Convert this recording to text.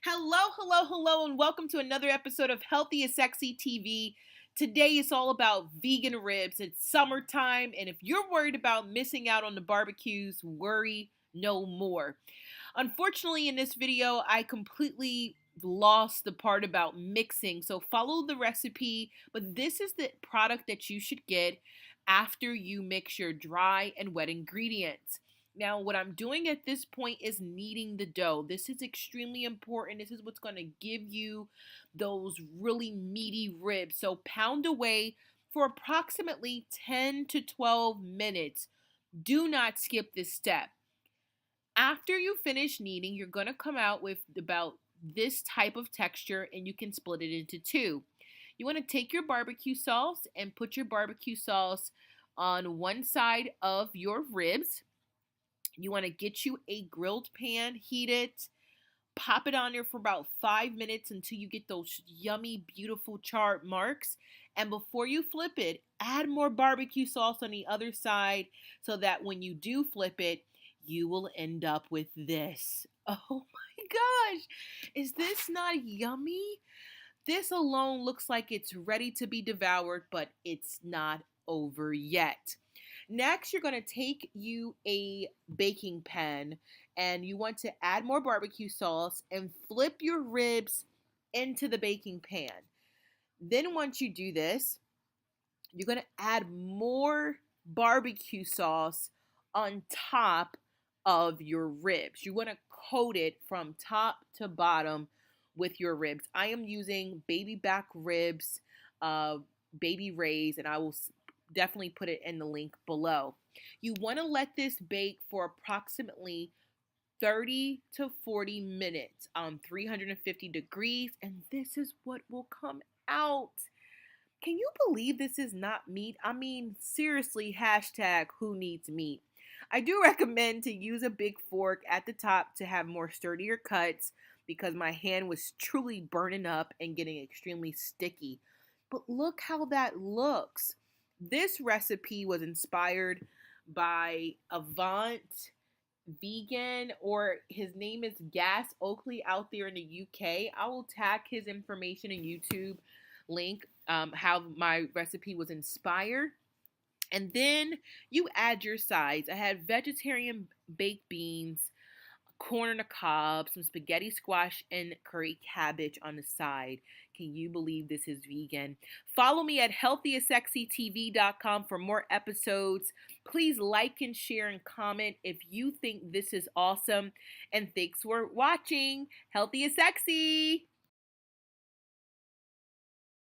Hello, and welcome to another episode of Healthy is Sexy TV. Today is all about vegan ribs. It's summertime, and if you're worried about missing out on the barbecues, worry no more. Unfortunately, in this video, I completely lost the part about mixing, so follow the recipe, but this is the product that you should get after you mix your dry and wet ingredients. Now, what I'm doing at this point is kneading the dough. This is extremely important. This is what's going to give you those really meaty ribs. So pound away for approximately 10 to 12 minutes. Do not skip this step. After you finish kneading, you're going to come out with about this type of texture, and you can split it into two. You want to take your barbecue sauce and put your barbecue sauce on one side of your ribs. You want to get you a grilled pan, heat it, pop it on there for about 5 minutes until you get those yummy, beautiful charred marks. And before you flip it, add more barbecue sauce on the other side so that when you do flip it, you will end up with this. Oh my gosh, is this not yummy? This alone looks like it's ready to be devoured, but it's not over yet. Next, you're going to take you a baking pan and you want to add more barbecue sauce and flip your ribs into the baking pan. Then once you do this, you're going to add more barbecue sauce on top of your ribs. You want to coat it from top to bottom with your ribs. I am using baby back ribs, baby rays, and I will definitely put it in the link below. You want to let this bake for approximately 30 to 40 minutes on 350 degrees, and this is what will come out. Can you believe this is not meat? I mean, seriously, hashtag who needs meat? I do recommend to use a big fork at the top to have more sturdier cuts because my hand was truly burning up and getting extremely sticky. But look how that looks. This recipe was inspired by Avant Vegan, or his name is Gas Oakley out there in the UK. I will tag his information in YouTube link, how my recipe was inspired. And then you add your sides. I had vegetarian baked beans, corn on the cob, some spaghetti squash, and curry cabbage on the side. Can you believe this is vegan? Follow me at healthyissexytv.com for more episodes. Please like and share and comment if you think this is awesome. And thanks for watching. Healthy is Sexy!